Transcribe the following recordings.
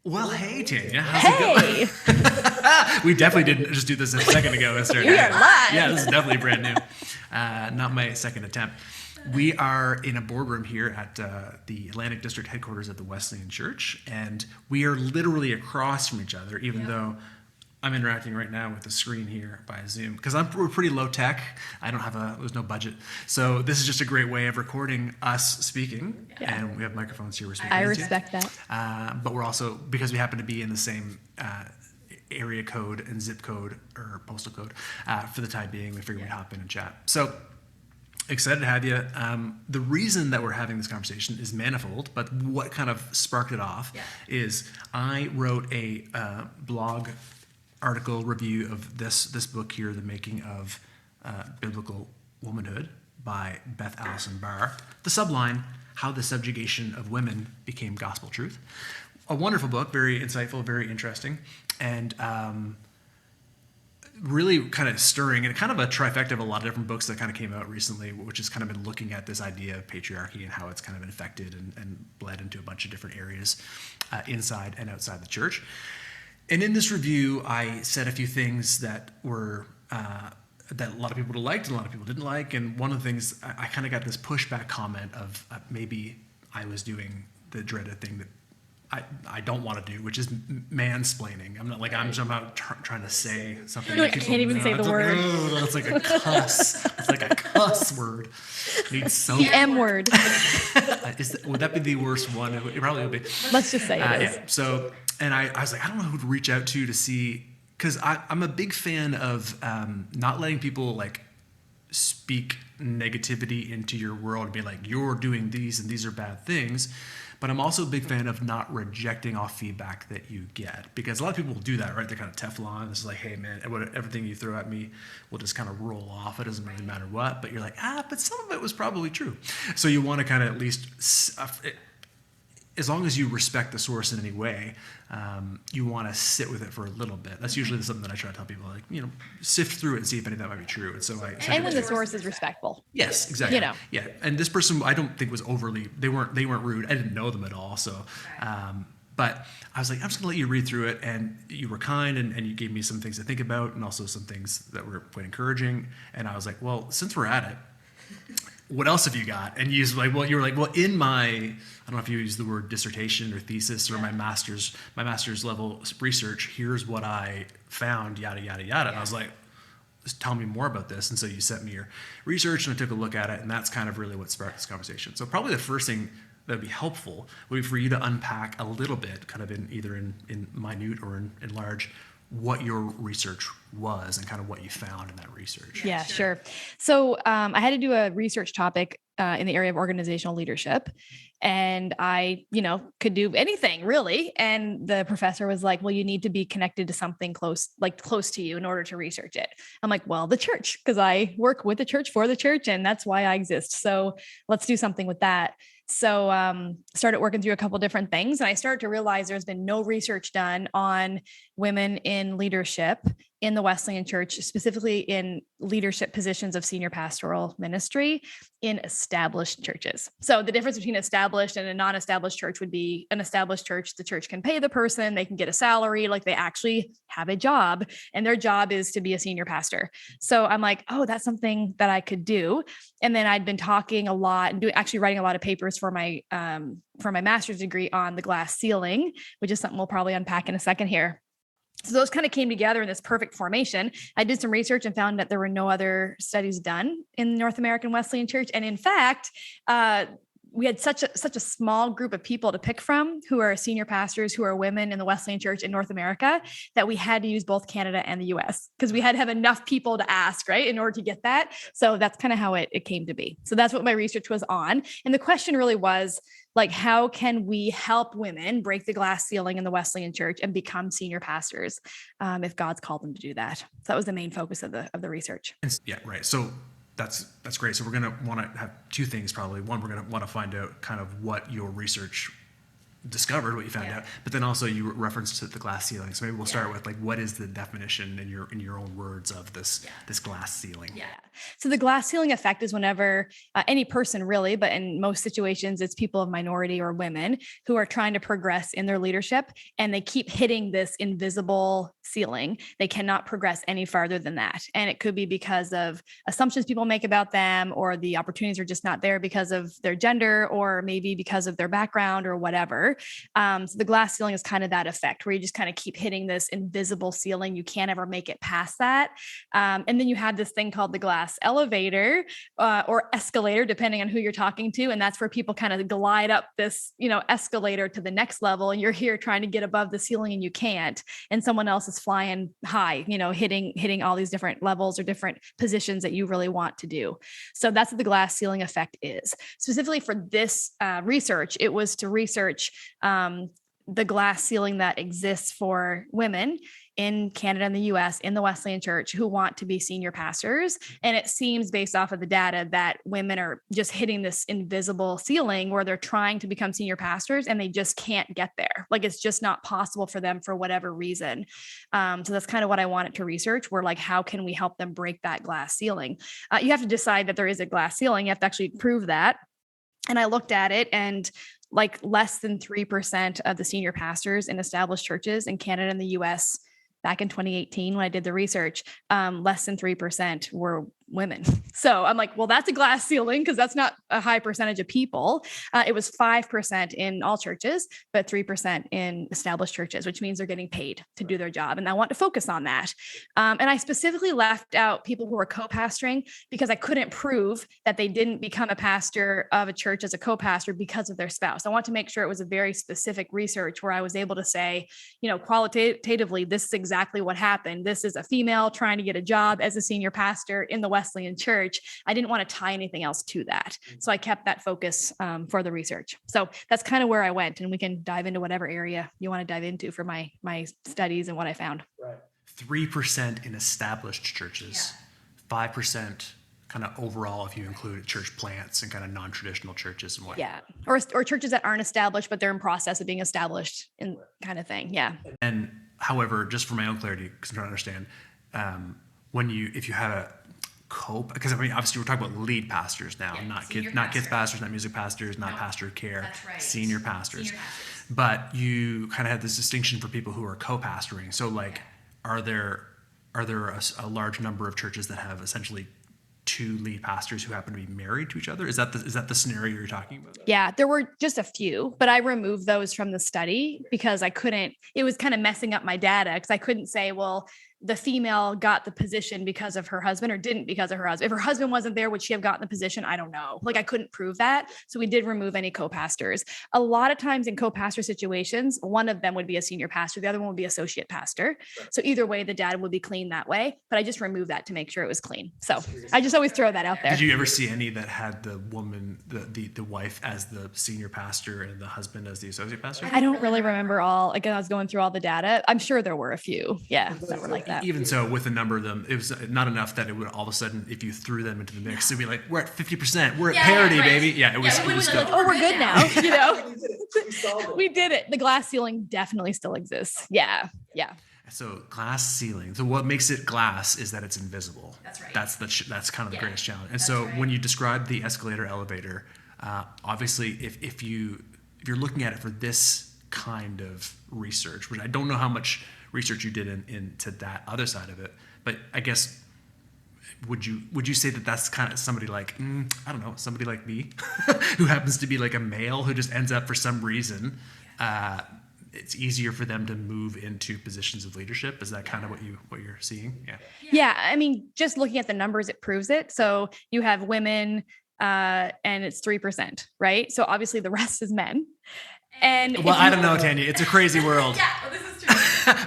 Well, hey, Tanya, how's it going? We definitely didn't just do this a second ago and start. We are live. Yeah, this is definitely brand new. Not my second attempt. We are in a boardroom here at the Atlantic District headquarters of the Wesleyan Church, and we are literally across from each other, even though I'm interacting right now with the screen here by Zoom, because we're pretty low tech. I don't have there's no budget. So this is just a great way of recording us speaking, and we have microphones here we're speaking I into. respect that. But we're also, because we happen to be in the same area code and zip code or postal code, for the time being, we figured we'd hop in and chat. So excited to have you. The reason that we're having this conversation is manifold, but what kind of sparked it off is I wrote a blog article review of this book here, The Making of Biblical Womanhood by Beth Allison Barr. The subline, How the Subjugation of Women Became Gospel Truth. A wonderful book, very insightful, very interesting, and really kind of stirring, and kind of a trifecta of a lot of different books that kind of came out recently, which has kind of been looking at this idea of patriarchy and how it's kind of infected and bled into a bunch of different areas inside and outside the church. And in this review, I said a few things that were that a lot of people liked and a lot of people didn't like. And one of the things, I kind of got this pushback comment of maybe I was doing the dreaded thing that I don't want to do, which is mansplaining. I'm not like, I'm somehow trying to say something. I can't even say the word. It's like a cuss. It's like a cuss word. The M word. Would that be the worst one? It probably would be. Let's just say it is. Yeah. So, and I was like, I don't know who to reach out to see, because I'm a big fan of not letting people like speak negativity into your world and be like, you're doing these and these are bad things. But I'm also a big fan of not rejecting off feedback that you get, because a lot of people will do that, right? They're kind of Teflon. It's like, hey, man, everything you throw at me will just kind of roll off. It doesn't really matter what. But you're like, but some of it was probably true. So you want to kind of at least, as long as you respect the source in any way, you want to sit with it for a little bit. That's usually something that I try to tell people, like, sift through it and see if any of that might be true. And so and when the source is respectful. Yes, exactly. Yeah. And this person, I don't think was overly, they weren't rude. I didn't know them at all. So, but I was like, I'm just gonna let you read through it. And you were kind, and you gave me some things to think about, and also some things that were quite encouraging. And I was like, well, since we're at it, what else have you got? And you were like, well, in my, I don't know if you use the word dissertation or thesis or my master's level research, here's what I found, yada, yada, yada. And I was like, just tell me more about this. And so you sent me your research, and I took a look at it, and that's kind of really what sparked this conversation. So probably the first thing that would be helpful would be for you to unpack a little bit, kind of in either in minute or in large, what your research was and kind of what you found in that research. Yeah, sure. So I had to do a research topic in the area of organizational leadership, and I, could do anything really. And the professor was like, well, you need to be connected to something close to you in order to research it. I'm like, well, the church, because I work with the church for the church, and that's why I exist. So let's do something with that. So started working through a couple different things, and I started to realize there's been no research done on women in leadership in the Wesleyan Church, specifically in leadership positions of senior pastoral ministry in established churches. So the difference between established and a non-established church would be an established church, the church can pay the person, they can get a salary, like they actually have a job, and their job is to be a senior pastor. So I'm like, oh, that's something that I could do. And then I'd been talking a lot and actually writing a lot of papers for my master's degree on the glass ceiling, which is something we'll probably unpack in a second here. So those kind of came together in this perfect formation. I did some research and found that there were no other studies done in the North American Wesleyan Church. And in fact, we had such a small group of people to pick from who are senior pastors, who are women in the Wesleyan Church in North America, that we had to use both Canada and the US, because we had to have enough people to ask, right, in order to get that. So that's kind of how it came to be. So that's what my research was on. And the question really was, like, how can we help women break the glass ceiling in the Wesleyan Church and become senior pastors if God's called them to do that? So that was the main focus of the research. Yeah, right. So that's great. So we're going to want to have two things probably. One, we're going to want to find out kind of what your research discovered, what you found out, but then also you referenced to the glass ceiling. So maybe we'll start with like, what is the definition in your own words of this glass ceiling? Yeah. So the glass ceiling effect is whenever any person really, but in most situations, it's people of minority or women who are trying to progress in their leadership, and they keep hitting this invisible ceiling. They cannot progress any farther than that. And it could be because of assumptions people make about them, or the opportunities are just not there because of their gender, or maybe because of their background or whatever. So the glass ceiling is kind of that effect where you just kind of keep hitting this invisible ceiling. You can't ever make it past that. And then you have this thing called the glass elevator or escalator, depending on who you're talking to. And that's where people kind of glide up this, escalator to the next level. And you're here trying to get above the ceiling and you can't. And someone else is flying high, hitting all these different levels or different positions that you really want to do. So that's what the glass ceiling effect is. Specifically for this research, it was to research the glass ceiling that exists for women in Canada and the US in the Wesleyan Church who want to be senior pastors. And it seems based off of the data that women are just hitting this invisible ceiling where they're trying to become senior pastors and they just can't get there. Like it's just not possible for them for whatever reason. So that's kind of what I wanted to research. We're like, how can we help them break that glass ceiling? You have to decide that there is a glass ceiling. You have to actually prove that. And I looked at it, and like less than 3% of the senior pastors in established churches in Canada and the US back in 2018, when I did the research, less than 3% were women. So I'm like, well, that's a glass ceiling because that's not a high percentage of people. It was 5% in all churches, but 3% in established churches, which means they're getting paid to do their job. And I want to focus on that. And I specifically left out people who were co-pastoring because I couldn't prove that they didn't become a pastor of a church as a co-pastor because of their spouse. I want to make sure it was a very specific research where I was able to say, qualitatively, this is exactly what happened. This is a female trying to get a job as a senior pastor in the Wesleyan Church. I didn't want to tie anything else to that. So I kept that focus for the research. So that's kind of where I went, and we can dive into whatever area you want to dive into for my studies and what I found. Right. 3% in established churches, 5% kind of overall if you include church plants and kind of non-traditional churches and what. Yeah. Or churches that aren't established, but they're in process of being established and kind of thing. Yeah. And however, just for my own clarity, because I'm trying to understand, if you had a because obviously we're talking about lead pastors now, not kids pastors, not music pastors, not pastor care, senior pastors. But you kind of have this distinction for people who are co-pastoring. So like, are there a large number of churches that have essentially two lead pastors who happen to be married to each other? Is that the scenario you're talking about? Yeah, there were just a few, but I removed those from the study because it was kind of messing up my data because I couldn't say, well, the female got the position because of her husband or didn't because of her husband. If her husband wasn't there, would she have gotten the position? I don't know. Like I couldn't prove that. So we did remove any co-pastors. A lot of times in co-pastor situations, one of them would be a senior pastor. The other one would be associate pastor. So either way, the data would be clean that way, but I just removed that to make sure it was clean. So I just always throw that out there. Did you ever see any that had the woman, the wife as the senior pastor and the husband as the associate pastor? I don't really remember all. Again, I was going through all the data. I'm sure there were a few. Yeah, that were like that. Even so, with a number of them, it was not enough that it would all of a sudden, if you threw them into the mix, it'd be like, we're at 50%, we're at parity, baby. Yeah, it was good. Oh, we're good now. We did it. The glass ceiling definitely still exists. Yeah. So glass ceiling. So what makes it glass is that it's invisible. That's right. That's kind of the greatest challenge. And so when you describe the escalator elevator, obviously if you're looking at it for this kind of research, which I don't know how much research you did into that other side of it, but I guess would you say that that's kind of somebody like I don't know, somebody like me who happens to be like a male who just ends up for some reason it's easier for them to move into positions of leadership? Is that kind of what you're seeing? Yeah, I mean, just looking at the numbers, it proves it. So you have women and it's 3%, right? So obviously the rest is men. And I don't know, Tanya. It's a crazy world. This is true.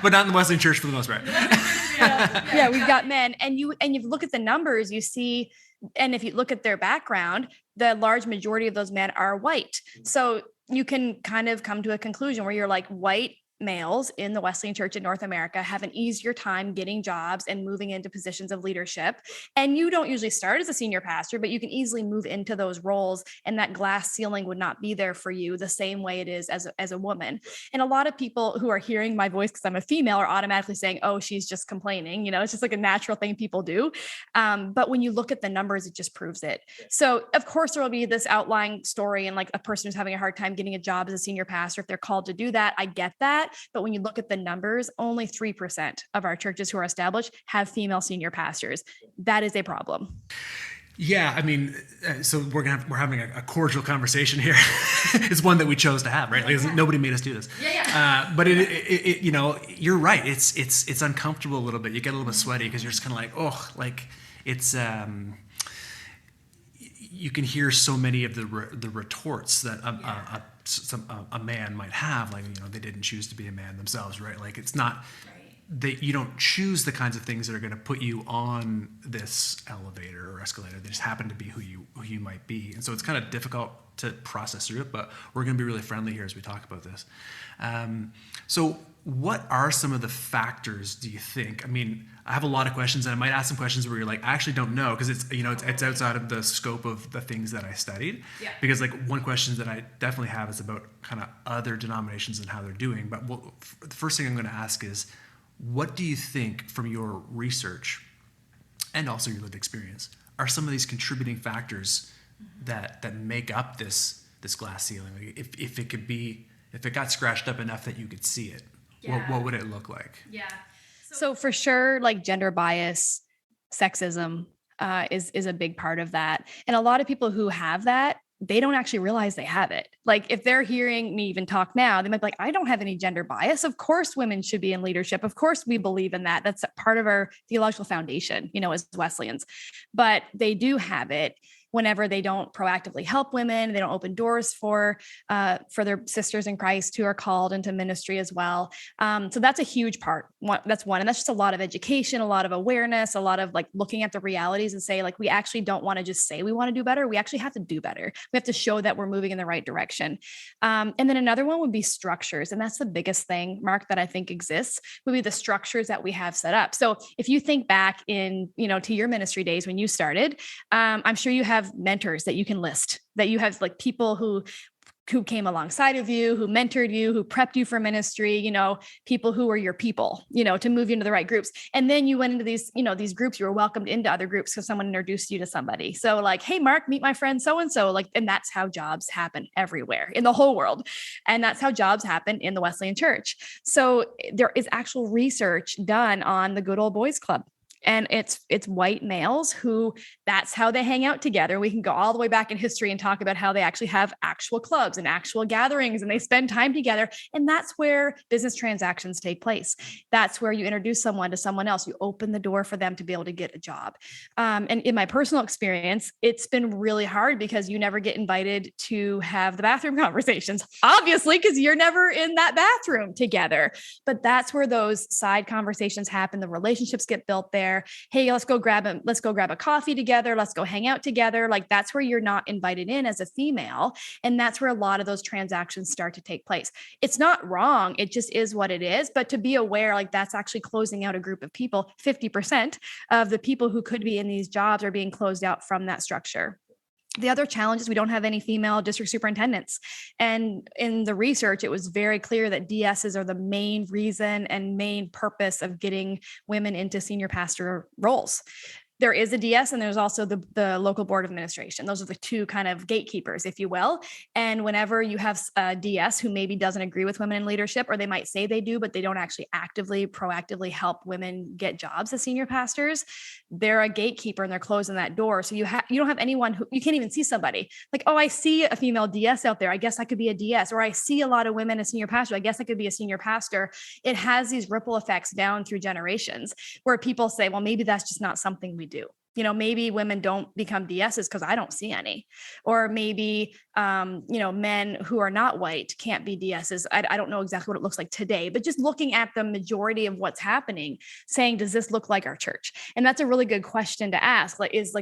But not in the Wesleyan Church for the most part. Yeah, we've got men. And you look at the numbers, you see, and if you look at their background, the large majority of those men are white. So you can kind of come to a conclusion where you're like, white males in the Wesleyan Church in North America have an easier time getting jobs and moving into positions of leadership. And you don't usually start as a senior pastor, but you can easily move into those roles, and that glass ceiling would not be there for you the same way it is as a woman. And a lot of people who are hearing my voice because I'm a female are automatically saying, oh, she's just complaining. It's just like a natural thing people do. But when you look at the numbers, it just proves it. So of course there will be this outlying story and like a person who's having a hard time getting a job as a senior pastor if they're called to do that. I get that. But when you look at the numbers, only 3% of our churches who are established have female senior pastors. That is a problem. Yeah, I mean, so we're having a cordial conversation here. It's one that we chose to have, right? Like nobody made us do this. But it you're right. It's uncomfortable a little bit. You get a little bit sweaty because you're just kind of like, oh, like it's. You can hear so many of the retorts that a man might have, like they didn't choose to be a man themselves, right? Like it's not that you don't choose the kinds of things that are going to put you on this elevator or escalator. They just happen to be who you might be, and so it's kind of difficult to process through it. But we're going to be really friendly here as we talk about this. So what are some of the factors, do you think? I mean, I have a lot of questions, and I might ask some questions where you're like, I actually don't know, because it's outside of the scope of the things that I studied. Yeah. Because like one question that I definitely have is about kind of other denominations and how they're doing. But the first thing I'm going to ask is, what do you think from your research and also your lived experience are some of these contributing factors that make up this glass ceiling? Like if it got scratched up enough that you could see it, what would it look like? Yeah. So for sure, like gender bias, sexism is a big part of that. And a lot of people who have that, they don't actually realize they have it. Like if they're hearing me even talk now, they might be like, I don't have any gender bias. Of course, women should be in leadership. Of course, we believe in that. That's part of our theological foundation, as Wesleyans, but they do have it whenever they don't proactively help women, they don't open doors for their sisters in Christ who are called into ministry as well. So that's a huge part. That's one. And that's just a lot of education, a lot of awareness, a lot of like looking at the realities and say, like, we actually don't want to just say we want to do better. We actually have to do better. We have to show that we're moving in the right direction. And then another one would be structures. And that's the biggest thing, Mark, that I think exists would be the structures that we have set up. So if you think back to your ministry days when you started, I'm sure you have mentors that you can list, that you have like people who came alongside of you, who mentored you, who prepped you for ministry, people who were your people, to move you into the right groups. And then you went into these groups, you were welcomed into other groups because someone introduced you to somebody. So like, hey, Mark, meet my friend so-and-so. Like, and that's how jobs happen everywhere in the whole world. And that's how jobs happen in the Wesleyan Church. So there is actual research done on the good old boys club. And it's white males who that's how they hang out together. We can go all the way back in history and talk about how they actually have actual clubs and actual gatherings and they spend time together. And that's where business transactions take place. That's where you introduce someone to someone else. You open the door for them to be able to get a job. And in my personal experience, it's been really hard because you never get invited to have the bathroom conversations, obviously, because you're never in that bathroom together. But that's where those side conversations happen. The relationships get built there. Hey, let's go grab a coffee together. Let's go hang out together. Like that's where you're not invited in as a female. And that's where a lot of those transactions start to take place. It's not wrong. It just is what it is. But to be aware, like that's actually closing out a group of people. 50% of the people who could be in these jobs are being closed out from that structure. The other challenge is we don't have any female district superintendents. And in the research, it was very clear that DSs are the main reason and main purpose of getting women into senior pastor roles. There is a DS and there's also the local board of administration. Those are the two kind of gatekeepers, if you will. And whenever you have a DS who maybe doesn't agree with women in leadership, or they might say they do, but they don't actually proactively help women get jobs as senior pastors, they're a gatekeeper and they're closing that door. So you don't have anyone who, you can't even see somebody like, oh, I see a female DS out there. I guess I could be a DS, or I see a lot of women as senior pastor. I guess I could be a senior pastor. It has these ripple effects down through generations where people say, well, maybe that's just not something we do. Maybe women don't become DSs because I don't see any, or maybe men who are not white can't be DSs. I don't know exactly what it looks like today, but just looking at the majority of what's happening, saying, does this look like our church? And that's a really good question to ask. Is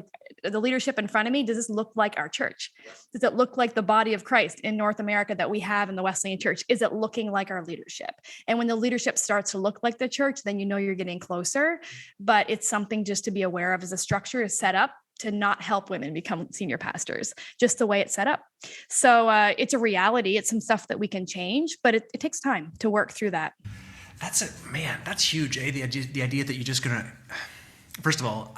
the leadership in front of me, does this look like our church? Does it look like the body of Christ in North America that we have in the Wesleyan Church? Is it looking like our leadership? And when the leadership starts to look like the church, then you're getting closer. But it's something just to be aware of, as the structure is set up to not help women become senior pastors, just the way it's set up. So it's a reality. It's some stuff that we can change, but it takes time to work through that. That's huge. The idea that you're just going to, first of all,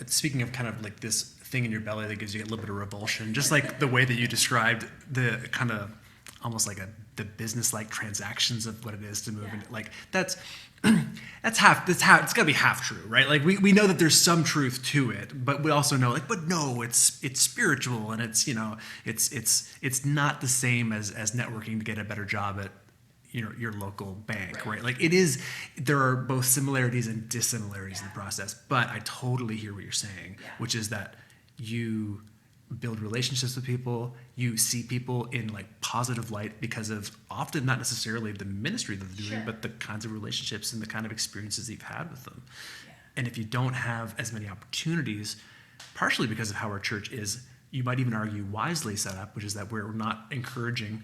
speaking of kind of like this thing in your belly that gives you a little bit of revulsion, just like the way that you described the kind of almost like the business-like transactions of what it is to move into, like that's half, it's got to be half true, right? Like we know that there's some truth to it, but we also know but no, it's spiritual, and it's not the same as networking to get a better job at your local bank, right? Like there are both similarities and dissimilarities in the process, but I totally hear what you're saying, which is that you build relationships with people, you see people in like positive light because of often not necessarily the ministry that they're doing, but the kinds of relationships and the kind of experiences you've had with them. And if you don't have as many opportunities, partially because of how our church is, you might even argue wisely set up, which is that we're not encouraging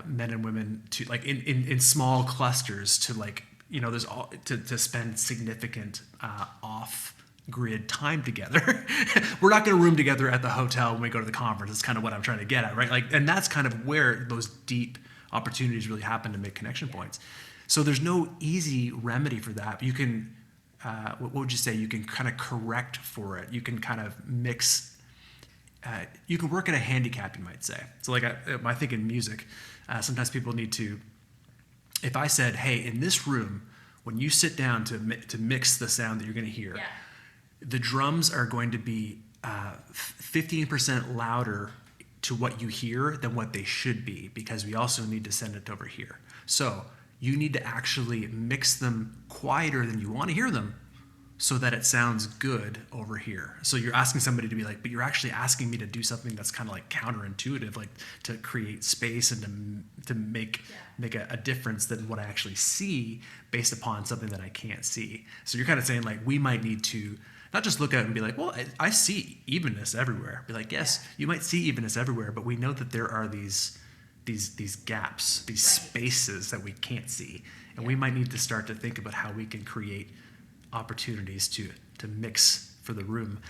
men and women to like in small clusters to like, there's all to spend significant off-grid time together. We're not going to room together at the hotel when we go to the conference. That's kind of what I'm trying to get at, right? Like, and that's kind of where those deep opportunities really happen to make connection points. So there's no easy remedy for that. You can, what would you say? You can kind of correct for it. You can kind of mix. You can work at a handicap, you might say. So like I think in music, sometimes people need to, if I said, hey, in this room, when you sit down to mix the sound that you're going to hear, the drums are going to be 15% louder to what you hear than what they should be, because we also need to send it over here. So you need to actually mix them quieter than you want to hear them, so that it sounds good over here. So you're asking somebody to be like, but you're actually asking me to do something that's kind of like counterintuitive, like to create space and to make a difference than what I actually see based upon something that I can't see. So you're kind of saying like, we might need to not just look at it and be like, well, I see evenness everywhere. Be like, yes, you might see evenness everywhere, but we know that there are these gaps, these spaces that we can't see. And we might need to start to think about how we can create opportunities to mix for the room,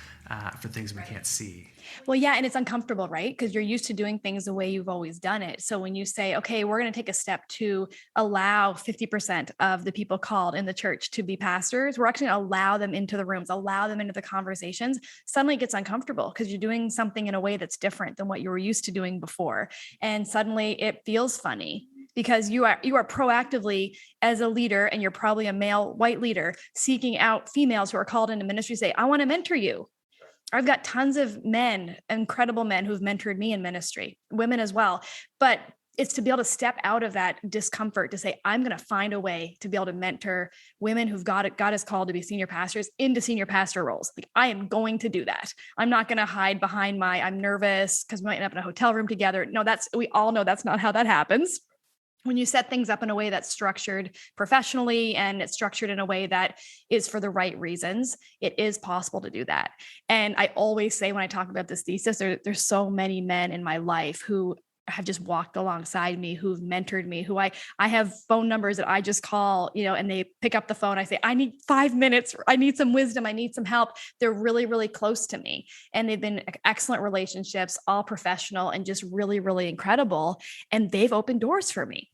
for things we can't see. Well, yeah, and it's uncomfortable, right? Because you're used to doing things the way you've always done it. So when you say, okay, we're going to take a step to allow 50% of the people called in the church to be pastors, we're actually going to allow them into the rooms, allow them into the conversations. Suddenly it gets uncomfortable because you're doing something in a way that's different than what you were used to doing before. And suddenly it feels funny, because you are proactively, as a leader, and you're probably a male white leader, seeking out females who are called into ministry, say, I want to mentor you. I've got tons of men, incredible men who've mentored me in ministry, women as well. But it's to be able to step out of that discomfort to say, I'm going to find a way to be able to mentor women who've God has called to be senior pastors into senior pastor roles. Like, I am going to do that. I'm not going to hide behind I'm nervous because we might end up in a hotel room together. No, we all know that's not how that happens. When you set things up in a way that's structured professionally and it's structured in a way that is for the right reasons, it is possible to do that. And I always say, when I talk about this thesis, there's so many men in my life who have just walked alongside me, who've mentored me, who I have phone numbers that I just call, and they pick up the phone. I say, I need 5 minutes. I need some wisdom. I need some help. They're really, really close to me. And they've been excellent relationships, all professional and just really, really incredible. And they've opened doors for me.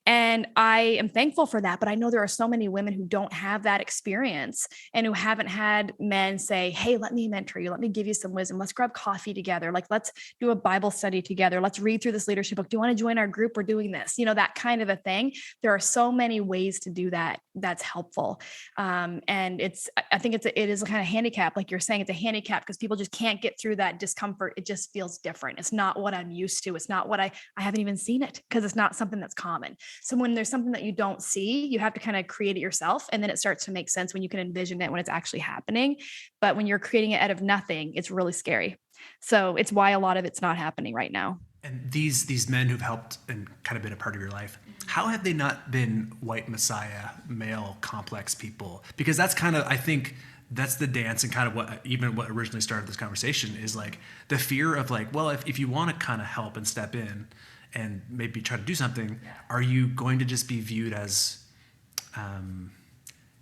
And I am thankful for that. But I know there are so many women who don't have that experience and who haven't had men say, hey, let me mentor you. Let me give you some wisdom. Let's grab coffee together. Like, let's do a Bible study together. Let's read through this leadership book. Do you want to join our group? We're doing this, that kind of a thing. There are so many ways to do that. That's helpful. And I think it is a kind of handicap. Like you're saying, it's a handicap because people just can't get through that discomfort. It just feels different. It's not what I'm used to. It's not what I haven't even seen it because it's not something that's common. happen. So when there's something that you don't see, you have to kind of create it yourself. And then it starts to make sense when you can envision it when it's actually happening. But when you're creating it out of nothing, it's really scary. So it's why a lot of it's not happening right now. And these men who've helped and kind of been a part of your life, how have they not been white messiah, male complex people? Because that's kind of, I think, that's the dance and kind of what originally started this conversation is like the fear of like, well, if you want to kind of help and step in and maybe try to do something, are you going to just be viewed as,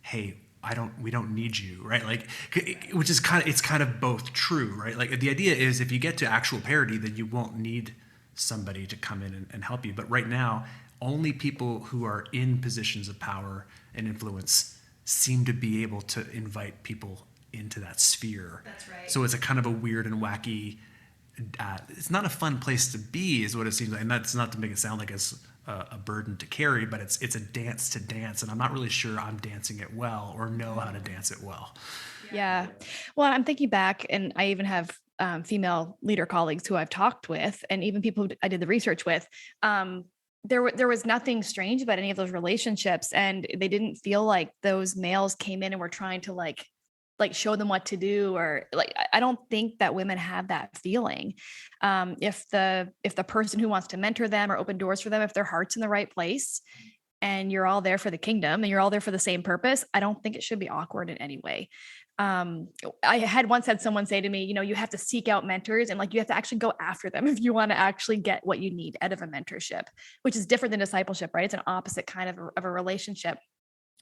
hey, we don't need you, right? Like, which is it's kind of both true, right? Like the idea is if you get to actual parity, then you won't need somebody to come in and help you. But right now, only people who are in positions of power and influence seem to be able to invite people into that sphere. That's right. So it's a kind of a weird and wacky, it's not a fun place to be is what it seems like. And that's not to make it sound like it's a burden to carry, but it's a dance to dance. And I'm not really sure I'm dancing it well or know how to dance it well. Yeah. Well, I'm thinking back, and I even have female leader colleagues who I've talked with, and even people who I did the research with. There was nothing strange about any of those relationships, and they didn't feel like those males came in and were trying to like show them what to do, or like, I don't think that women have that feeling. If the person who wants to mentor them or open doors for them, if their heart's in the right place and you're all there for the kingdom and you're all there for the same purpose, I don't think it should be awkward in any way. I had once had someone say to me, you have to seek out mentors and like, you have to actually go after them if you want to actually get what you need out of a mentorship, which is different than discipleship, right? It's an opposite kind of a relationship.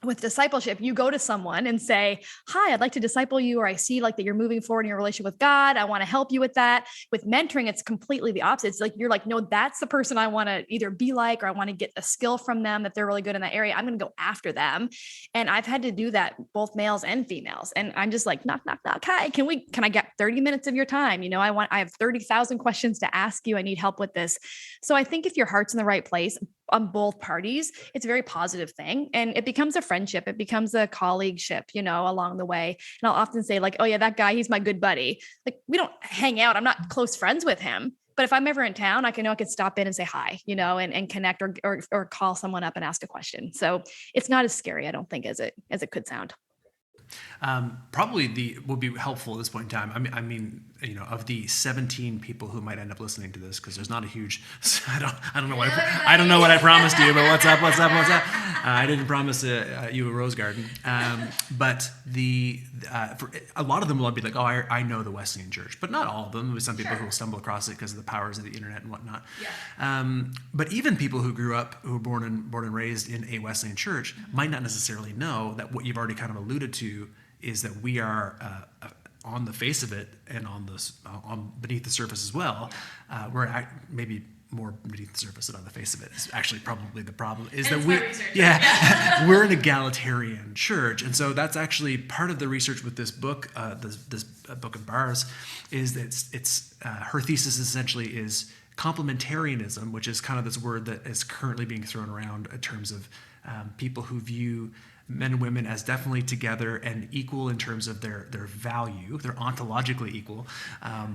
With discipleship, you go to someone and say, hi, I'd like to disciple you, or I see like that you're moving forward in your relationship with God. I want to help you with that. With mentoring, it's completely the opposite. It's like, you're like, no, that's the person I want to either be like, or I want to get a skill from them that they're really good in that area. I'm going to go after them. And I've had to do that, both males and females. And I'm just like, knock, knock, knock. Hi, can I get 30 minutes of your time? I have 30,000 questions to ask you. I need help with this. So I think if your heart's in the right place on both parties, it's a very positive thing. And it becomes a friendship. It becomes a colleagueship, along the way. And I'll often say like, oh yeah, that guy, he's my good buddy. Like, we don't hang out. I'm not close friends with him, but if I'm ever in town, I could stop in and say hi, and connect or call someone up and ask a question. So it's not as scary, I don't think, as it could sound. Probably would be helpful at this point in time. I mean, of the 17 people who might end up listening to this, because there's not a huge, I don't know what I promised you, but what's up? I didn't promise you a rose garden. But for a lot of them will be like, oh, I know the Wesleyan Church, but not all of them. There's some people who will stumble across it because of the powers of the internet and whatnot. Yeah. But even people who grew up, who were born and raised in a Wesleyan church, might not necessarily know that what you've already kind of alluded to is that we are on the face of it and on beneath the surface as well. We're maybe more beneath the surface than on the face of it is actually probably the problem. Is and that we're an egalitarian church, and so that's actually part of the research with this book. This book of Barr's is that it's her thesis essentially is complementarianism, which is kind of this word that is currently being thrown around in terms of people who view men and women as definitely together and equal in terms of their value. They're ontologically equal,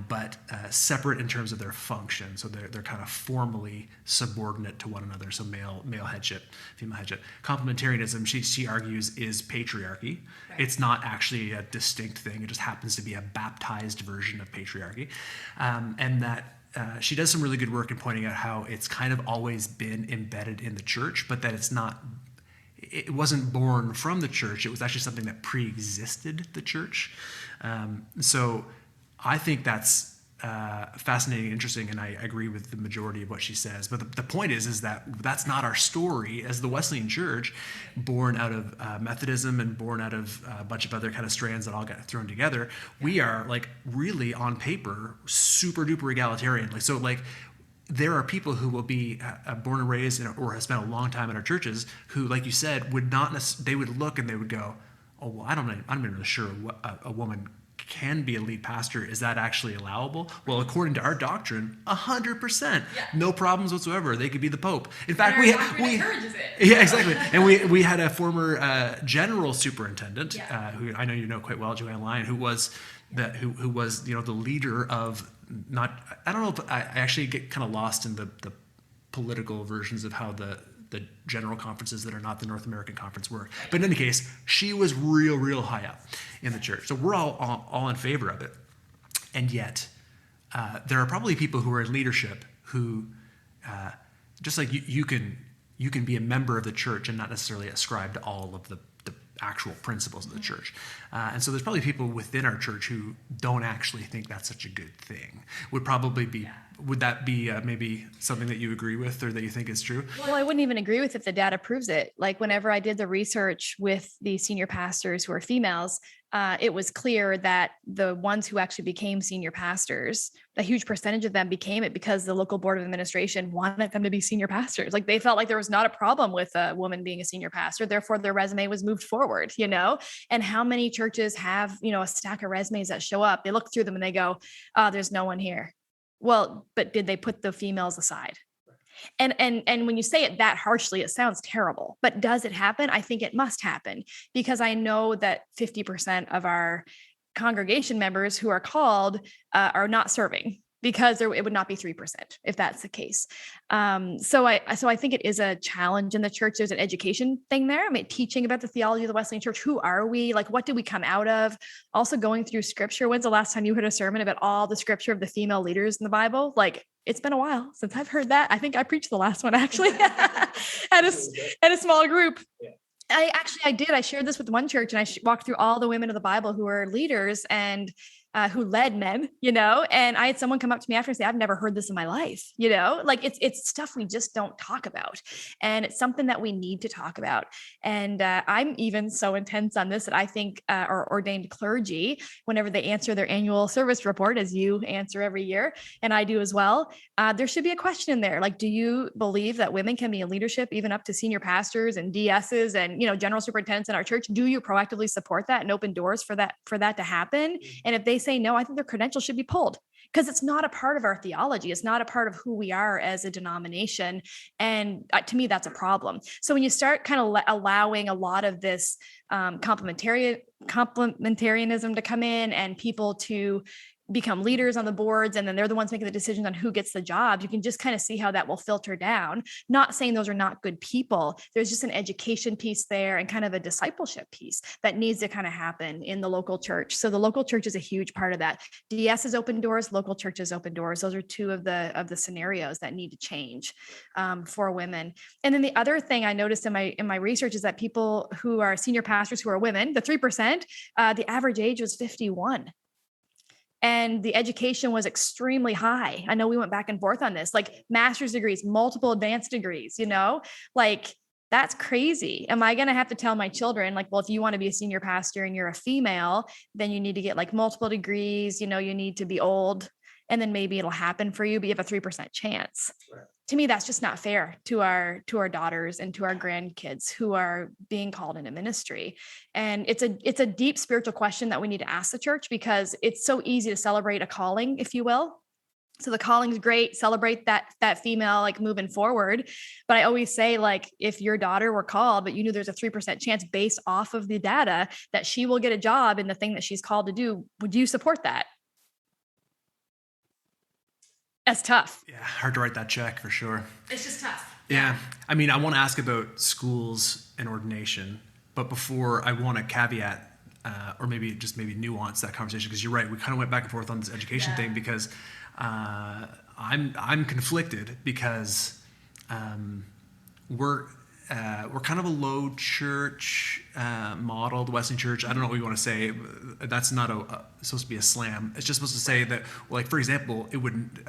but separate in terms of their function. So they're kind of formally subordinate to one another. So male headship, female headship. Complementarianism, she argues, is patriarchy. Right. It's not actually a distinct thing. It just happens to be a baptized version of patriarchy, and that. She does some really good work in pointing out how it's kind of always been embedded in the church, but that it wasn't born from the church. It was actually something that pre-existed the church. So I think that's fascinating and interesting, and I agree with the majority of what she says. But the point is that that's not our story as the Wesleyan Church, born out of Methodism and born out of a bunch of other kind of strands that all got thrown together. We are like really on paper super duper egalitarian. There are people who will be born and raised or have spent a long time in our churches who, like you said, they would look and they would go, oh, well, I'm not even really sure what a woman can be a lead pastor. Is that actually allowable? Well, according to our doctrine, 100%, no problems whatsoever. They could be the Pope. In fact, we encourages it. Yeah, exactly. And we had a former general superintendent who I know you know quite well, Joanne Lyon, who was the leader of I don't know if I actually get kind of lost in the political versions of how the the general conferences that are not the North American Conference were. But in any case, she was real high up in the church. So we're all in favor of it. And yet, there are probably people who are in leadership who, just like you can be a member of the church and not necessarily ascribe to all of the actual principles of the church. And so there's probably people within our church who don't actually think that's such a good thing. Would that be maybe something that you agree with or that you think is true? Well, I wouldn't even agree with if the data proves it. Like whenever I did the research with the senior pastors who are females, it was clear that the ones who actually became senior pastors, a huge percentage of them became it because the local board of administration wanted them to be senior pastors. Like they felt like there was not a problem with a woman being a senior pastor. Therefore, their resume was moved forward, and how many churches have, a stack of resumes that show up, they look through them and they go, oh, there's no one here. Well, but did they put the females aside? And when you say it that harshly, it sounds terrible, but does it happen? I think it must happen because I know that 50% of our congregation members who are called are not serving because it would not be 3% if that's the case. So I think it is a challenge in the church. There's an education thing there. I mean, teaching about the theology of the Wesleyan Church. Who are we? Like, what did we come out of? Also going through scripture. When's the last time you heard a sermon about all the scripture of the female leaders in the Bible? Like, it's been a while since I've heard that. I think I preached the last one actually at a small group. Yeah. I did. I shared this with one church and I walked through all the women of the Bible who were leaders and who led men, and I had someone come up to me after and say, I've never heard this in my life, like it's stuff we just don't talk about. And it's something that we need to talk about. And I'm even so intense on this that I think our ordained clergy, whenever they answer their annual service report, as you answer every year, and I do as well, there should be a question in there. Like, do you believe that women can be in leadership, even up to senior pastors and DSs and, general superintendents in our church? Do you proactively support that and open doors for that to happen? And if they say no, I think their credentials should be pulled because it's not a part of our theology. It's not a part of who we are as a denomination. And to me, that's a problem. So when you start kind of allowing a lot of this complementarianism to come in and people to become leaders on the boards, and then they're the ones making the decisions on who gets the job, you can just kind of see how that will filter down. Not saying those are not good people. There's just an education piece there and kind of a discipleship piece that needs to kind of happen in the local church. So the local church is a huge part of that. DS is open doors, local churches open doors. Those are two of the scenarios that need to change for women. And then the other thing I noticed in my research is that people who are senior pastors who are women, the 3%, the average age was 51. And the education was extremely high. I know we went back and forth on this, like master's degrees, multiple advanced degrees, like that's crazy. Am I going to have to tell my children, like, well, if you want to be a senior pastor and you're a female, then you need to get like multiple degrees, you need to be old, and then maybe it'll happen for you, but you have a 3% chance. Right. To me, that's just not fair to our daughters and to our grandkids who are being called into ministry. And it's a deep spiritual question that we need to ask the church because it's so easy to celebrate a calling, if you will. So the calling's great, celebrate that female, like moving forward. But I always say, like, if your daughter were called, but you knew there's a 3% chance based off of the data that she will get a job in the thing that she's called to do, would you support that? That's tough. Yeah, hard to write that check for sure. It's just tough. Yeah. I mean, I want to ask about schools and ordination, but before I want to caveat or maybe nuance that conversation, because you're right, we kind of went back and forth on this education thing because I'm conflicted because we're kind of a low church model, the Wesleyan Church. I don't know what we want to say. That's not supposed to be a slam. It's just supposed to say that, like, for example, it wouldn't.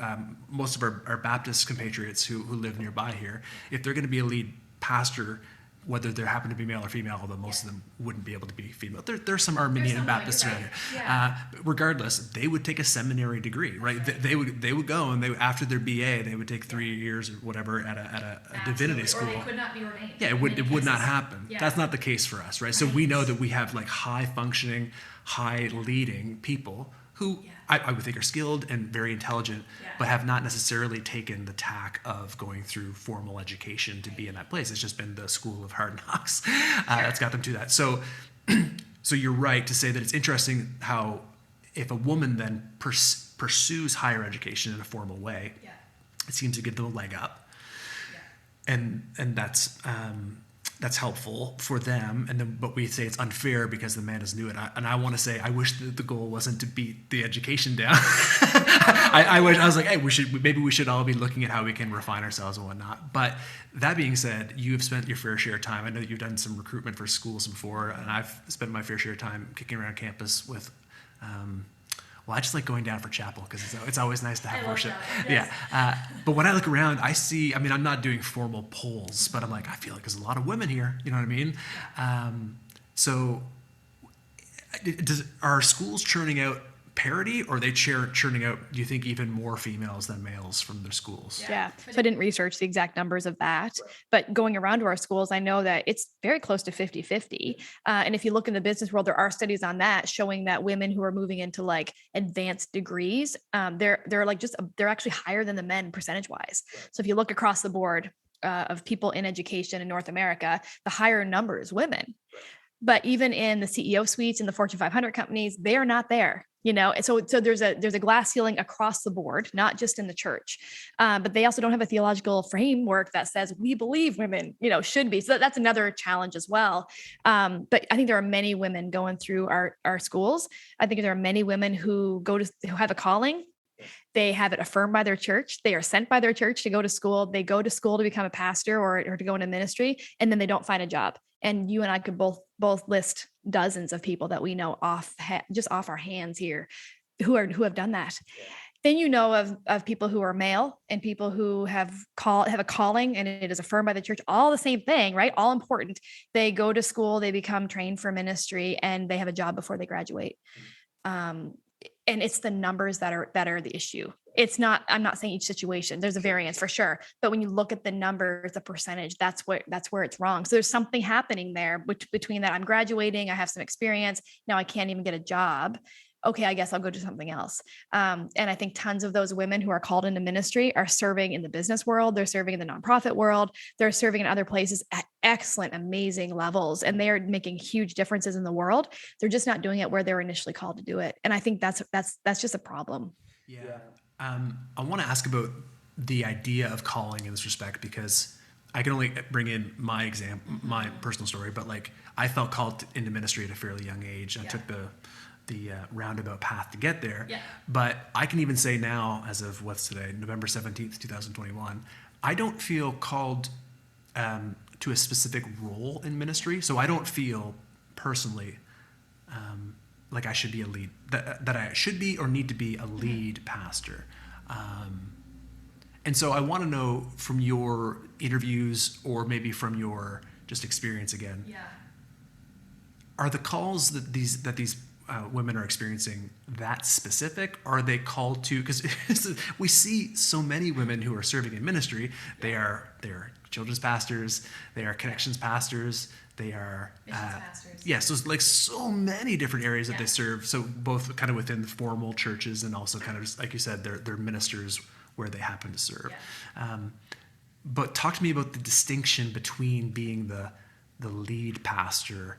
Most of our Baptist compatriots who live nearby here, if they're going to be a lead pastor, whether they happen to be male or female, although most of them wouldn't be able to be female. There's some Arminian and Baptists around here. Yeah. Regardless, they would take a seminary degree, right? They would go and after their BA, they would take 3 years or whatever at a divinity school. Or they could not be ordained. Yeah, it would not happen. Yeah. That's not the case for us, right? So we know that we have like high functioning, high leading people who I would think are skilled and very intelligent, but have not necessarily taken the tack of going through formal education to be in that place. It's just been the school of hard knocks that's got them to that. So you're right to say that it's interesting how if a woman then pursues higher education in a formal way, it seems to give them a leg up. and that's helpful for them. And then, but we say it's unfair because the man is new. And I want to say, I wish that the goal wasn't to beat the education down. I was like, hey, maybe we should all be looking at how we can refine ourselves and whatnot. But that being said, you have spent your fair share of time. I know that you've done some recruitment for schools before, and I've spent my fair share of time kicking around campus with, well, I just like going down for chapel because it's always nice to have worship. Yes. Yeah. But when I look around, I'm not doing formal polls, but I'm like, I feel like there's a lot of women here. You know what I mean? So are schools churning out parity, or are they churning out, do you think, even more females than males from their schools? Yeah. So I didn't research the exact numbers of that, but going around to our schools, I know that it's very close to 50-50. And if you look in the business world, there are studies on that showing that women who are moving into like advanced degrees, they're actually higher than the men percentage wise. So if you look across the board of people in education in North America, the higher number is women. But even in the CEO suites in the Fortune 500 companies, they are not there. So there's a glass ceiling across the board, not just in the church, but they also don't have a theological framework that says we believe women, should be. So that's another challenge as well. But I think there are many women going through our schools. I think there are many women who have a calling. They have it affirmed by their church. They are sent by their church to go to school. They go to school to become a pastor or to go into ministry, and then they don't find a job. And you and I could both list dozens of people that we know just off our hands here who have done that. Then of people who are male and people who have a calling and it is affirmed by the church, all the same thing, right? All important. They go to school, they become trained for ministry, and they have a job before they graduate. And it's the numbers that are the issue. It's not, I'm not saying each situation, there's a variance for sure. But when you look at the numbers, the percentage, that's where it's wrong. So there's something happening there between that. I'm graduating, I have some experience. Now I can't even get a job. Okay, I guess I'll go do something else. And I think tons of those women who are called into ministry are serving in the business world. They're serving in the nonprofit world. They're serving in other places at excellent, amazing levels. And they are making huge differences in the world. They're just not doing it where they were initially called to do it. And I think that's just a problem. Yeah. I want to ask about the idea of calling in this respect, because I can only bring in my personal story, but like I felt called into ministry at a fairly young age. I took the roundabout path to get there. Yeah. But I can even say now, as of what's today, November 17th, 2021, I don't feel called to a specific role in ministry. So I don't feel personally like I should be a lead, that I should be or need to be a lead pastor. And so I want to know from your interviews, or maybe from your just experience again, are the calls that these women are experiencing that specific? Are they called to, because we see so many women who are serving in ministry, they're children's pastors, they are connections pastors, they are pastors. Yeah, so it's like so many different areas that they serve. So both kind of within the formal churches and also kind of just, like you said, they're ministers where they happen to serve. Yeah. But talk to me about the distinction between being the lead pastor,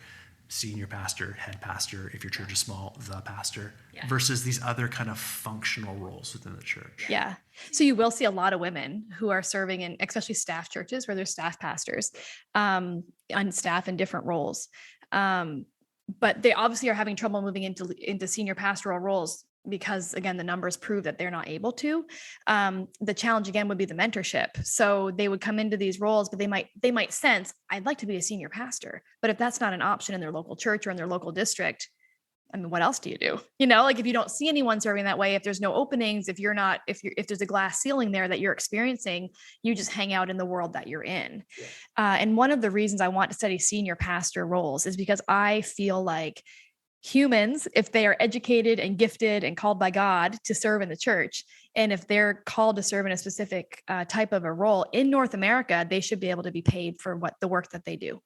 senior pastor, head pastor, if your church is small, the pastor, versus these other kind of functional roles within the church. Yeah. So you will see a lot of women who are serving in, especially staff churches where there's staff pastors, on staff in different roles. But they obviously are having trouble moving into senior pastoral roles because, again, the numbers prove that they're not able to. The challenge again would be the mentorship. So they would come into these roles, but they might sense, I'd like to be a senior pastor. But if that's not an option in their local church or in their local district, I mean, what else do you do? Like if you don't see anyone serving that way, if there's no openings, if there's a glass ceiling there that you're experiencing, you just hang out in the world that you're in. And one of the reasons I want to study senior pastor roles is because I feel like humans, if they are educated and gifted and called by God to serve in the church, and if they're called to serve in a specific type of a role in North America, they should be able to be paid for the work that they do.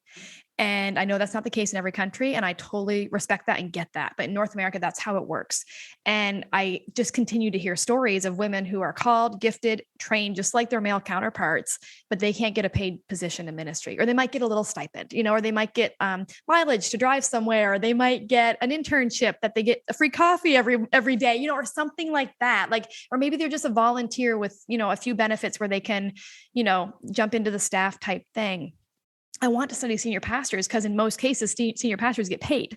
And I know that's not the case in every country, and I totally respect that and get that. But in North America, that's how it works. And I just continue to hear stories of women who are called, gifted, trained, just like their male counterparts, but they can't get a paid position in ministry, or they might get a little stipend, or they might get mileage to drive somewhere, or they might get an internship that they get a free coffee every day, or something like that. Or maybe they're just a volunteer with, a few benefits where they can, jump into the staff type thing. I want to study senior pastors because in most cases, senior pastors get paid.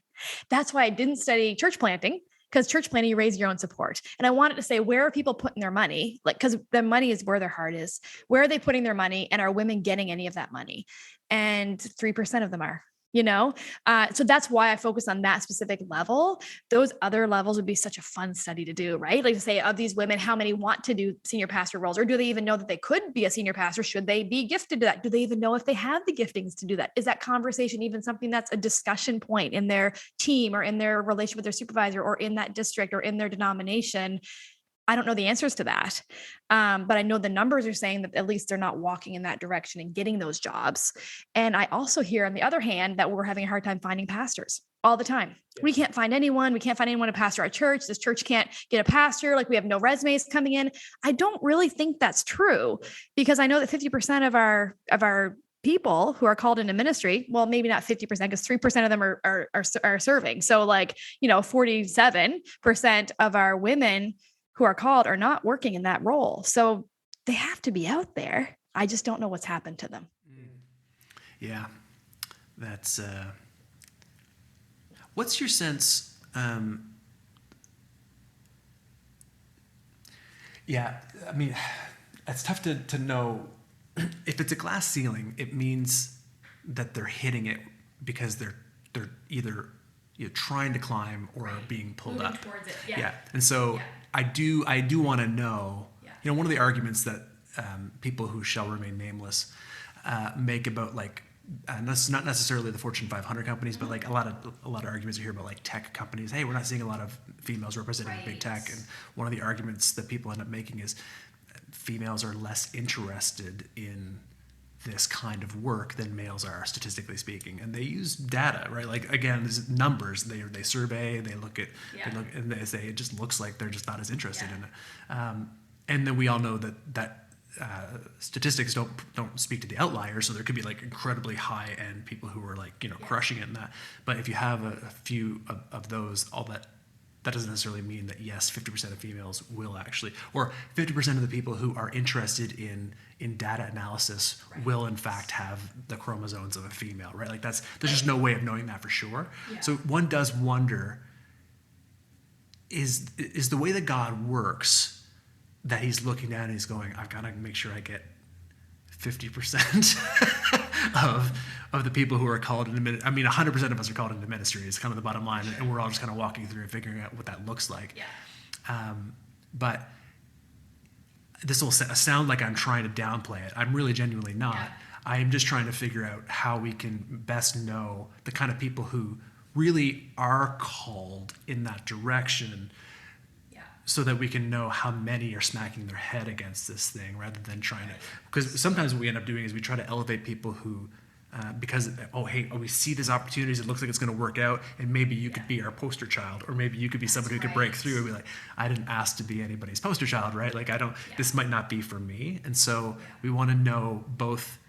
That's why I didn't study church planting, because church planting, you raise your own support. And I wanted to say, where are people putting their money? Like, because the money is where their heart is. Where are they putting their money? And are women getting any of that money? And 3% of them are. So that's why I focus on that specific level. Those other levels would be such a fun study to do, right? Like to say, of these women, how many want to do senior pastor roles, or do they even know that they could be a senior pastor? Should they be gifted to that? Do they even know if they have the giftings to do that? Is that conversation even something that's a discussion point in their team or in their relationship with their supervisor or in that district or in their denomination? I don't know the answers to that. But I know the numbers are saying that at least they're not walking in that direction and getting those jobs. And I also hear, on the other hand, that we're having a hard time finding pastors all the time. Yeah. We can't find anyone. We can't find anyone to pastor our church. This church can't get a pastor. Like, we have no resumes coming in. I don't really think that's true, because I know that 50% of our people who are called into ministry, well, maybe not 50%, because 3% of them are serving. So 47% of our women who are called are not working in that role. So they have to be out there. I just don't know what's happened to them. Yeah. That's, what's your sense? Yeah. I mean, it's tough to know. If it's a glass ceiling, it means that they're hitting it because they're either trying to climb or being pulled moving up towards it. Yeah. And so I do want to know, one of the arguments that people who shall remain nameless make about not necessarily the Fortune 500 companies, but a lot of arguments you hear about tech companies. Hey, we're not seeing a lot of females representing big tech. And one of the arguments that people end up making is females are less interested in this kind of work than males are, statistically speaking, and they use data, right? Again, there's numbers. They survey, they look at, and they say it just looks like they're just not as interested in it. And then we all know that statistics don't speak to the outliers, so there could be incredibly high end people who are crushing it in that. But if you have a few of those, all that doesn't necessarily mean that, yes, 50% of females will actually, or 50% of the people who are interested in data analysis will in fact have the chromosomes of a female, right? There's just no way of knowing that for sure. Yeah. So one does wonder, is the way that God works that he's looking down and he's going, I've got to make sure I get 50% of the people who are called into ministry. I mean, 100% of us are called into ministry is kind of the bottom line, and we're all just kind of walking through and figuring out what that looks like. Yeah. But this will sound like I'm trying to downplay it. I'm really genuinely not. Yeah. I am just trying to figure out how we can best know the kind of people who really are called in that direction, so that we can know how many are smacking their head against this thing, rather than trying to, because sometimes what we end up doing is we try to elevate people who, because, we see these opportunities, it looks like it's going to work out, and maybe you could be our poster child, or maybe you could be somebody who could break through and be like, I didn't ask to be anybody's poster child, right? This might not be for me. And so we want to know both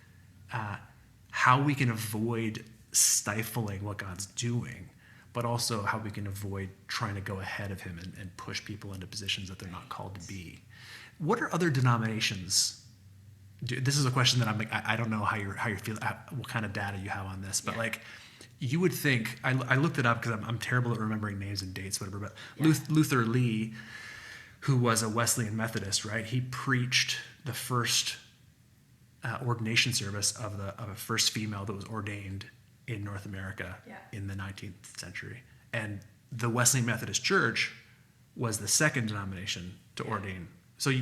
how we can avoid stifling what God's doing, but also how we can avoid trying to go ahead of him and push people into positions that they're not called to be. What are other denominations? This is a question that I don't know how you're feeling, what kind of data you have on this, but you would think, I looked it up because I'm terrible at remembering names and dates, whatever, but Luther Lee, who was a Wesleyan Methodist, right? He preached the first ordination service of a first female that was ordained in North America in the 19th century. And the Wesleyan Methodist Church was the second denomination to ordain. So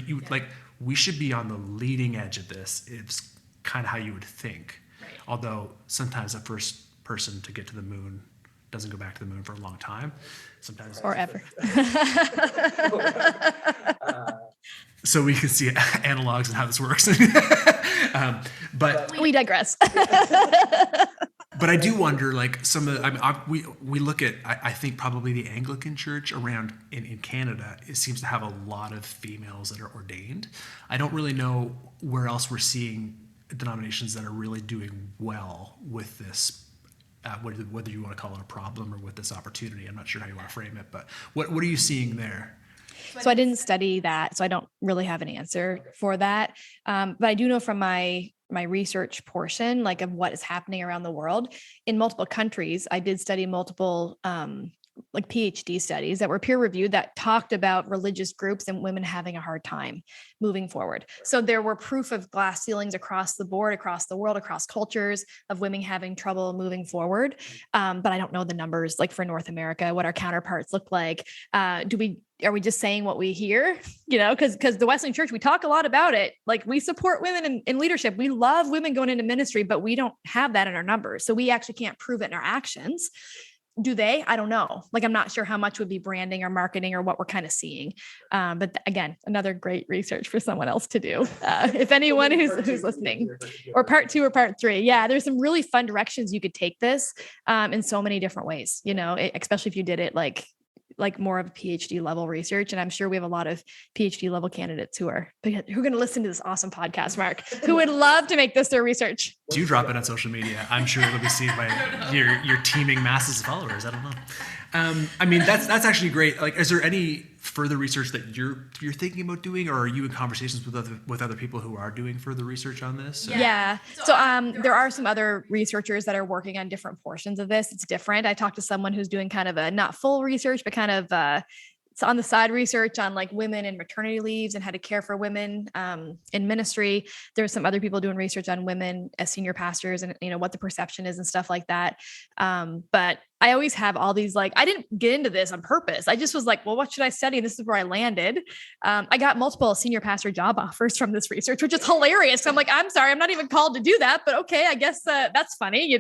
we should be on the leading edge of this. It's kind of how you would think. Right. Although sometimes the first person to get to the moon doesn't go back to the moon for a long time. Sometimes. Or ever. So we can see analogs and how this works. But we digress. But I do wonder, some of we look at, I think probably the Anglican Church around in Canada, it seems to have a lot of females that are ordained. I don't really know where else we're seeing denominations that are really doing well with this, whether you want to call it a problem or with this opportunity. I'm not sure how you want to frame it, but what are you seeing there? So I didn't study that, so I don't really have an answer for that. But I do know from my research portion, like of what is happening around the world in multiple countries, I did study multiple, like PhD studies that were peer reviewed that talked about religious groups and women having a hard time moving forward. So there were proof of glass ceilings across the board, across the world, across cultures of women having trouble moving forward. But I don't know the numbers like for North America, what our counterparts look like. Are we just saying what we hear? Because the Wesleyan Church, we talk a lot about it. Like we support women in leadership. We love women going into ministry, but we don't have that in our numbers. So we actually can't prove it in our actions. Do they? I don't know. Like, I'm not sure how much would be branding or marketing or what we're kind of seeing. But again, another great research for someone else to do. If anyone who's listening, or part 2 or part 3. Yeah, there's some really fun directions you could take this in so many different ways, especially if you did it like more of a PhD level research. And I'm sure we have a lot of PhD level candidates who are going to listen to this awesome podcast, Mark, who would love to make this their research. Do you drop it on social media? I'm sure it'll be seen by your teeming masses of followers. I don't know. I mean, that's actually great. Like, is there any further research that you're thinking about doing, or are you in conversations with other people who are doing further research on this? Yeah. So there are some other researchers that are working on different portions of this. It's different. I talked to someone who's doing kind of a not full research, but kind of it's on the side research on like women and maternity leaves and how to care for women in ministry. There's some other people doing research on women as senior pastors and, what the perception is and stuff like that. But I always have all these, like, I didn't get into this on purpose. I just was like, well, what should I study? And this is where I landed. I got multiple senior pastor job offers from this research, which is hilarious. I'm like, I'm sorry, I'm not even called to do that, but okay, I guess that's funny.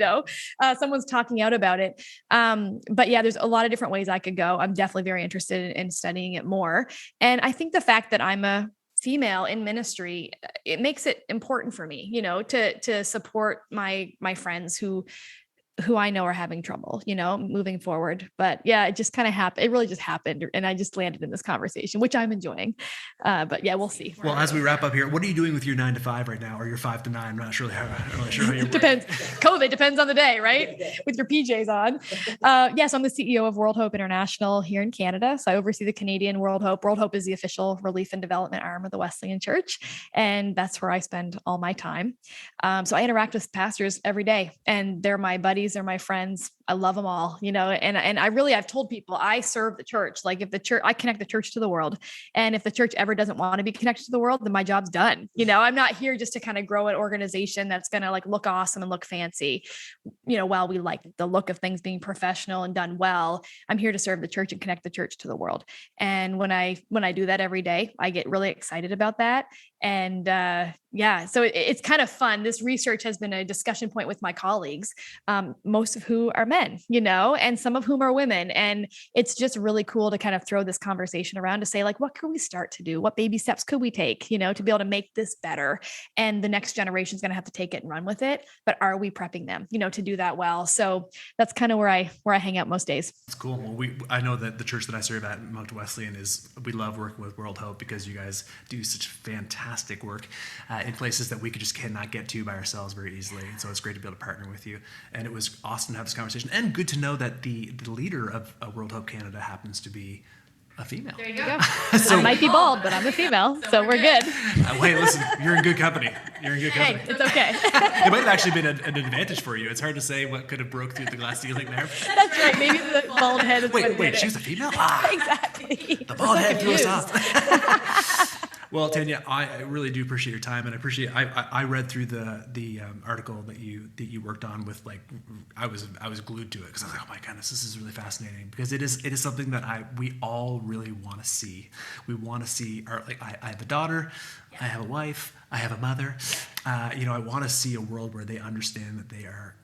Someone's talking out about it. But yeah, there's a lot of different ways I could go. I'm definitely very interested in studying it more. And I think the fact that I'm a female in ministry, it makes it important for me, to support my friends who I know are having trouble, moving forward. But yeah, it just kind of happened. It really just happened. And I just landed in this conversation, which I'm enjoying. But yeah, we'll see. Well, as we wrap up here, what are you doing with your 9 to 5 right now, or your 5 to 9? I'm not really sure how you're Depends. COVID depends on the day, right? With your PJs on. Yes, I'm the CEO of World Hope International here in Canada. So I oversee the Canadian World Hope. World Hope is the official relief and development arm of the Wesleyan Church. And that's where I spend all my time. So I interact with pastors every day, and they're my buddies. They're my friends. I love them all, and I've told people I serve the church. Like if the church, I connect the church to the world. And if the church ever doesn't want to be connected to the world, then my job's done. I'm not here just to kind of grow an organization that's going to like look awesome and look fancy. While we like the look of things being professional and done well, I'm here to serve the church and connect the church to the world. And when I do that every day, I get really excited about that. And so it's kind of fun. This research has been a discussion point with my colleagues, most of who are men, and some of whom are women. And it's just really cool to kind of throw this conversation around to say, like, what could we start to do? What baby steps could we take, to be able to make this better? And the next generation is going to have to take it and run with it. But are we prepping them, to do that well? So that's kind of where I hang out most days. It's cool. Well, I know that the church that I serve at, Mount Wesleyan, we love working with World Hope because you guys do such fantastic work in places that we just cannot get to by ourselves very easily. And so it's great to be able to partner with you. And it was awesome to have this conversation, and good to know that the leader of World Hope Canada happens to be a female. There you go. So, I might be bald, but I'm a female, so we're good. Wait, listen, you're in good company. Hey, it's okay. It might have actually been an advantage for you. It's hard to say what could have broke through the glass ceiling there. That's right. Maybe the bald head is Wait, she was a female? Exactly. The bald head threw us off. Well, Tanya, I really do appreciate your time, and I read through the article that you worked on with, like, I was glued to it because I was like, oh my goodness, this is really fascinating, because it is something that we all really want to see. We want to see I have a daughter, I have a wife, I have a mother. I want to see a world where they understand that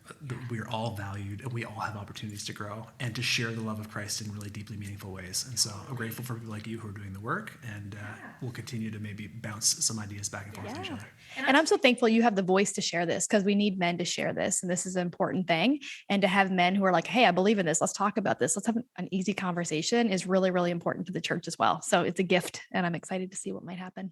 we are all valued and we all have opportunities to grow and to share the love of Christ in really deeply meaningful ways. And so I'm grateful for people like you who are doing the work, and we'll continue to maybe bounce some ideas back and forth to each other. And I'm so thankful you have the voice to share this, because we need men to share this. And this is an important thing. And to have men who are like, hey, I believe in this. Let's talk about this. Let's have an easy conversation is really, really important to the church as well. So it's a gift, and I'm excited to see what might happen.